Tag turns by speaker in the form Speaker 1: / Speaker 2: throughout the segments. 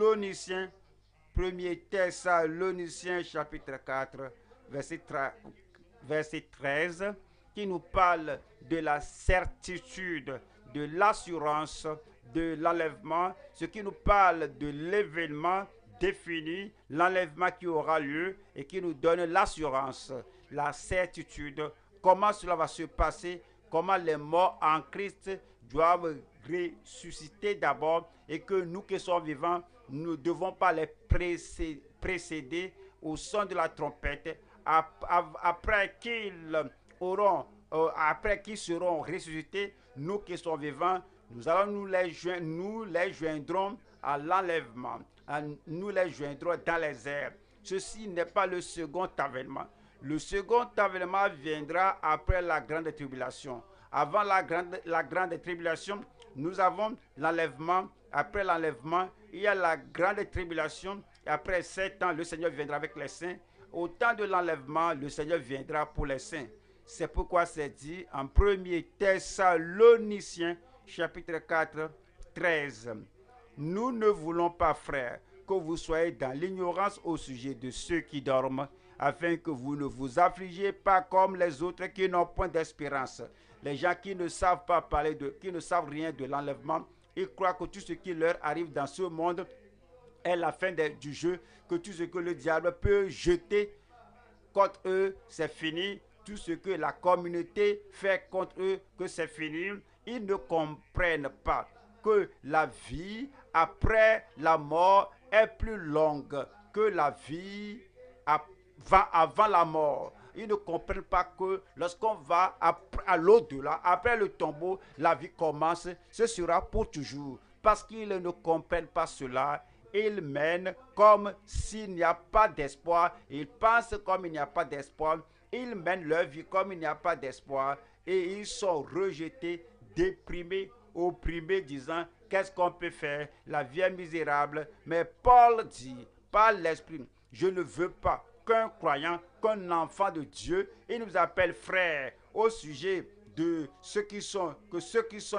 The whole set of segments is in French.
Speaker 1: Thessaloniciens, 1er Thessaloniciens chapitre 4, verset 13, qui nous parle de la certitude, de l'assurance, de l'enlèvement, ce qui nous parle de l'événement défini, l'enlèvement qui aura lieu et qui nous donne l'assurance, la certitude, comment cela va se passer, comment les morts en Christ doivent ressusciter d'abord et que nous qui sommes vivants, nous ne devons pas les précéder au son de la trompette après qu'ils seront ressuscités, nous qui sommes vivants, nous les joindrons à l'enlèvement, nous les joindrons dans les airs. Ceci n'est pas le second avènement. Le second avènement viendra après la grande tribulation. Avant la grande tribulation, nous avons l'enlèvement. Après l'enlèvement, il y a la grande tribulation. Et après 7 ans, le Seigneur viendra avec les saints. Au temps de l'enlèvement, le Seigneur viendra pour les saints. C'est pourquoi c'est dit en 1er Thessaloniciens, chapitre 4, 13. Nous ne voulons pas, frères, que vous soyez dans l'ignorance au sujet de ceux qui dorment, afin que vous ne vous affligiez pas comme les autres qui n'ont point d'espérance. Les gens qui ne savent pas qui ne savent rien de l'enlèvement, ils croient que tout ce qui leur arrive dans ce monde est la fin du jeu, que tout ce que le diable peut jeter contre eux, c'est fini. Tout ce que la communauté fait contre eux, que c'est fini. Ils ne comprennent pas que la vie après la mort est plus longue que la vie avant la mort. Ils ne comprennent pas que lorsqu'on va à l'au-delà, après le tombeau, la vie commence, ce sera pour toujours. Parce qu'ils ne comprennent pas cela, ils mènent comme s'il n'y a pas d'espoir. Ils pensent comme il n'y a pas d'espoir. Ils mènent leur vie comme il n'y a pas d'espoir. Et ils sont rejetés, déprimés, opprimés, disant, qu'est-ce qu'on peut faire? La vie est misérable. Mais Paul dit, par l'Esprit, je ne veux pas qu'un croyant, qu'un enfant de Dieu, il nous appelle frères au sujet de ceux qui sont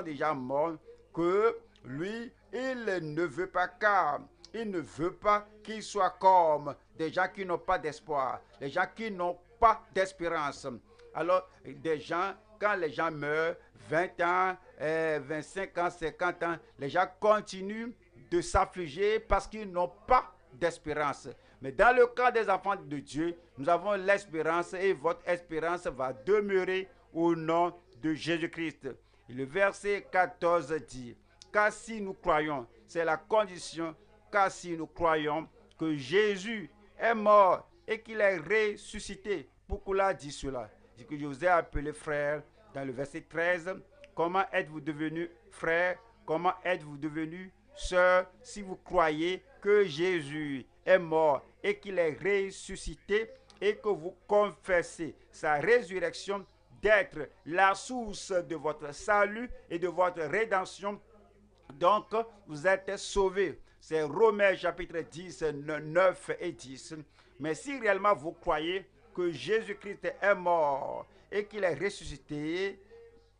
Speaker 1: déjà morts, que lui, il ne veut pas, car il ne veut pas qu'ils soient comme des gens qui n'ont pas d'espoir, des gens qui n'ont pas d'espérance. Alors, des gens, quand les gens meurent, 20 ans, 25 ans, 50 ans, les gens continuent de s'affliger parce qu'ils n'ont pas d'espérance. Mais dans le cas des enfants de Dieu, nous avons l'espérance et votre espérance va demeurer au nom de Jésus-Christ. Et le verset 14 dit, car si nous croyons, c'est la condition, car si nous croyons que Jésus est mort et qu'il est ressuscité, pourquoi dit cela? C'est que je vous ai appelé frère dans le verset 13. Comment êtes-vous devenus frères? Comment êtes-vous devenus sœurs si vous croyez que Jésus est mort et qu'il est ressuscité et que vous confessez sa résurrection d'être la source de votre salut et de votre rédemption? Donc, vous êtes sauvés. C'est Romains chapitre 10, 9 et 10. Mais si réellement vous croyez que Jésus-Christ est mort et qu'il est ressuscité,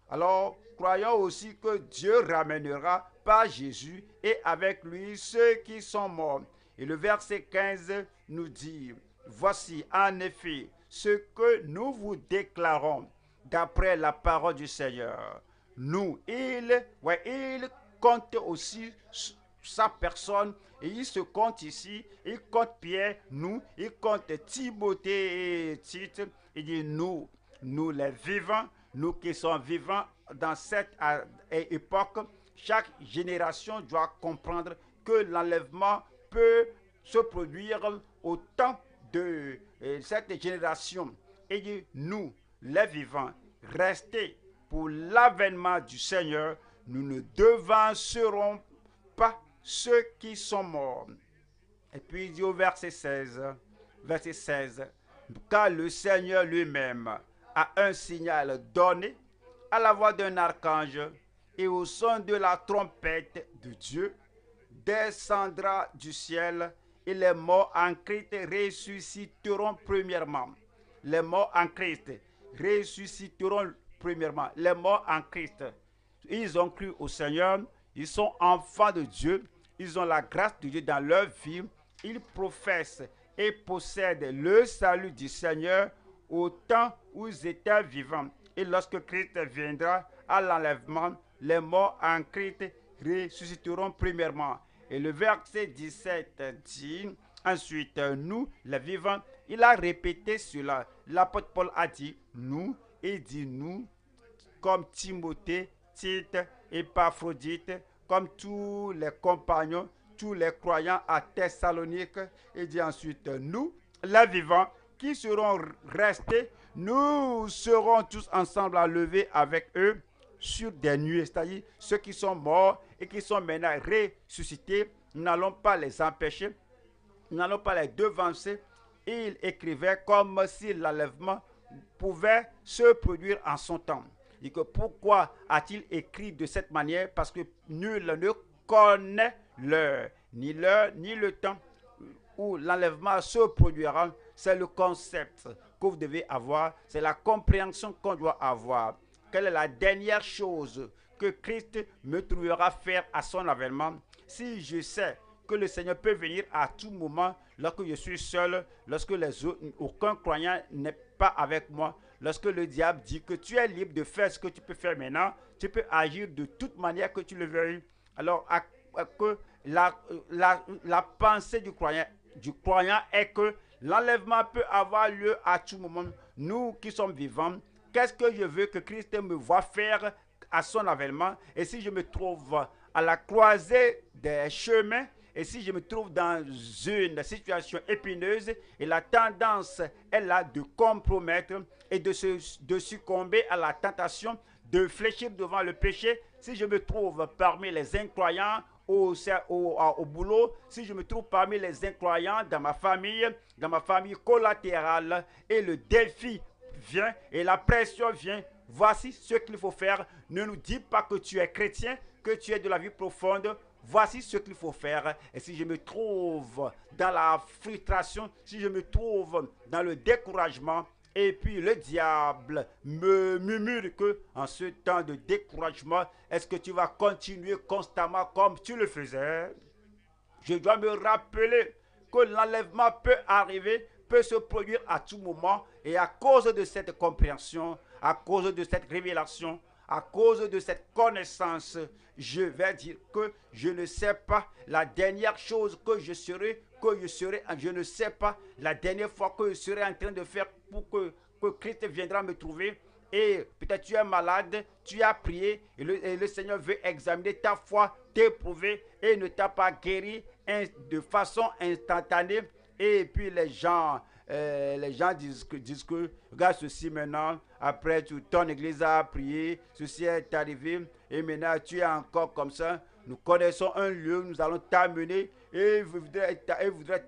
Speaker 1: alors croyons aussi que Dieu ramènera par Jésus et avec lui ceux qui sont morts. Et le verset 15 nous dit, voici en effet ce que nous vous déclarons d'après la parole du Seigneur. Nous, il compte aussi sa personne et il se compte ici, il compte Pierre, nous, il compte Timothée et Tite. Il dit nous les vivants, nous qui sommes vivants dans cette époque. Chaque génération doit comprendre que l'enlèvement peut se produire au temps de cette génération. Et dit nous les vivants, restez pour l'avènement du Seigneur. Nous ne devancerons pas ceux qui sont morts. Et puis il dit au verset 16, car le Seigneur lui-même a un signal donné à la voix d'un archange et au son de la trompette de Dieu, descendra du ciel et les morts en Christ ressusciteront premièrement. Les morts en Christ ressusciteront premièrement. Les morts en Christ, ils ont cru au Seigneur, ils sont enfants de Dieu, ils ont la grâce de Dieu dans leur vie, ils professent et possèdent le salut du Seigneur au temps où ils étaient vivants. Et lorsque Christ viendra à l'enlèvement, les morts en Christ ressusciteront premièrement. Et le verset 17 dit, ensuite, nous, les vivants, il a répété cela. L'apôtre Paul a dit, nous, et dit nous, comme Timothée, Tite, Épaphrodite, comme tous les compagnons, tous les croyants à Thessalonique. Et dit ensuite, nous, les vivants, qui seront restés, nous serons tous ensemble enlevés avec eux sur des nuées, c'est-à-dire ceux qui sont morts et qui sont maintenant ressuscités, nous n'allons pas les empêcher, nous n'allons pas les devancer. Il écrivait comme si l'enlèvement pouvait se produire en son temps. Et que pourquoi a-t-il écrit de cette manière? Parce que nul ne connaît l'heure, ni le temps où l'enlèvement se produira. C'est le concept que vous devez avoir, c'est la compréhension qu'on doit avoir. Quelle est la dernière chose que Christ me trouvera faire à son avènement? Si je sais que le Seigneur peut venir à tout moment, lorsque je suis seul, lorsque aucun croyant n'est pas avec moi, lorsque le diable dit que tu es libre de faire ce que tu peux faire maintenant, tu peux agir de toute manière que tu le veuilles. Alors que la pensée du croyant est que l'enlèvement peut avoir lieu à tout moment. Nous qui sommes vivants, qu'est-ce que je veux que Christ me voie faire à son avènement? Et si je me trouve à la croisée des chemins, et si je me trouve dans une situation épineuse, et la tendance est là de compromettre et de succomber à la tentation, de fléchir devant le péché, si je me trouve parmi les incroyants au boulot, si je me trouve parmi les incroyants dans ma famille collatérale, et le défi vient et la pression vient, voici ce qu'il faut faire. Ne nous dis pas que tu es chrétien, que tu es de la vie profonde. Voici ce qu'il faut faire. Et si je me trouve dans la frustration, si je me trouve dans le découragement, et puis le diable me murmure que en ce temps de découragement, est-ce que tu vas continuer constamment comme tu le faisais? Je dois me rappeler que l'enlèvement peut arriver, peut se produire à tout moment. Et à cause de cette compréhension, à cause de cette révélation, à cause de cette connaissance, je vais dire que je ne sais pas la dernière chose que je ne sais pas la dernière fois que je serai en train de faire pour que Christ viendra me trouver. Et peut-être tu es malade, tu as prié et le Seigneur veut examiner ta foi, t'éprouver et ne t'a pas guéri de façon instantanée. Et puis les gens disent que regarde ceci maintenant, après ton église a prié, ceci est arrivé, et maintenant tu es encore comme ça. Nous connaissons un lieu, nous allons t'amener, et voudrait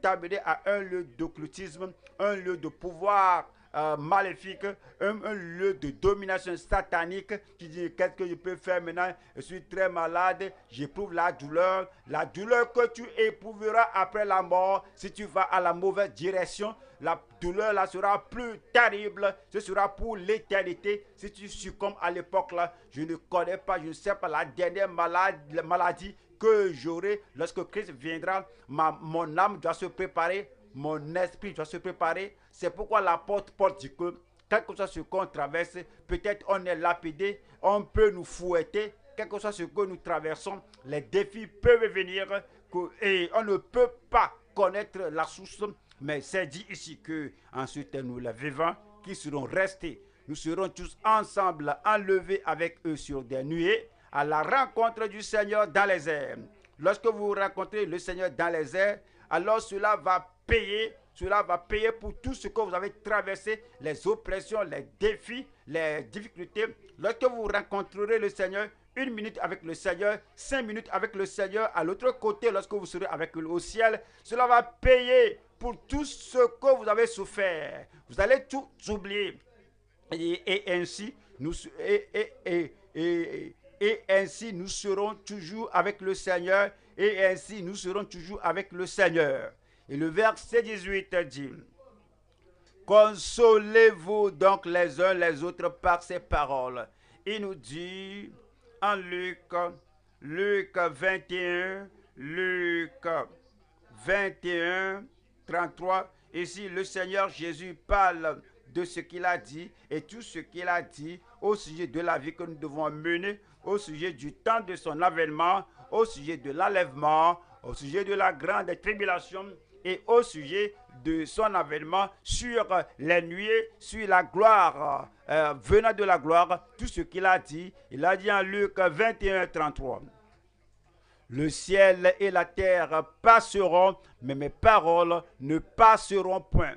Speaker 1: t'amener à un lieu d'occultisme, un lieu de pouvoir maléfique, un lieu de domination satanique. Tu dis, qu'est-ce que je peux faire maintenant? Je suis très malade, j'éprouve la douleur que tu éprouveras après la mort. Si tu vas à la mauvaise direction, la douleur là sera plus terrible, ce sera pour l'éternité. Si tu succombes à l'époque là, je ne connais pas, je ne sais pas la dernière maladie que j'aurai lorsque Christ viendra. Mon âme doit se préparer, mon esprit doit se préparer. C'est pourquoi l'apôtre Paul dit que quel que soit ce qu'on traverse, peut-être on est lapidé, on peut nous fouetter, quel que soit ce que nous traversons, les défis peuvent venir et on ne peut pas connaître la source. Mais c'est dit ici que ensuite nous les vivants qui seront restés, nous serons tous ensemble enlevés avec eux sur des nuées à la rencontre du Seigneur dans les airs. Lorsque vous rencontrez le Seigneur dans les airs, alors cela va payer pour tout ce que vous avez traversé, les oppressions, les défis, les difficultés. Lorsque vous rencontrerez le Seigneur, 1 minute avec le Seigneur, 5 minutes avec le Seigneur, à l'autre côté, lorsque vous serez avec lui au ciel, cela va payer pour tout ce que vous avez souffert. Vous allez tout oublier. Et ainsi, nous serons toujours avec le Seigneur. Et ainsi, nous serons toujours avec le Seigneur. Et le verset 18 dit, consolez-vous donc les uns les autres par ces paroles. Il nous dit en Luc 21, Luc 21, 33. Ici, le Seigneur Jésus parle de ce qu'il a dit et tout ce qu'il a dit au sujet de la vie que nous devons mener, au sujet du temps de son avènement, au sujet de l'enlèvement, au sujet de la grande tribulation et au sujet de son avènement sur les nuées, sur la gloire, venant de la gloire, tout ce qu'il a dit. Il a dit en Luc 21, 33. Le ciel et la terre passeront, mais mes paroles ne passeront point.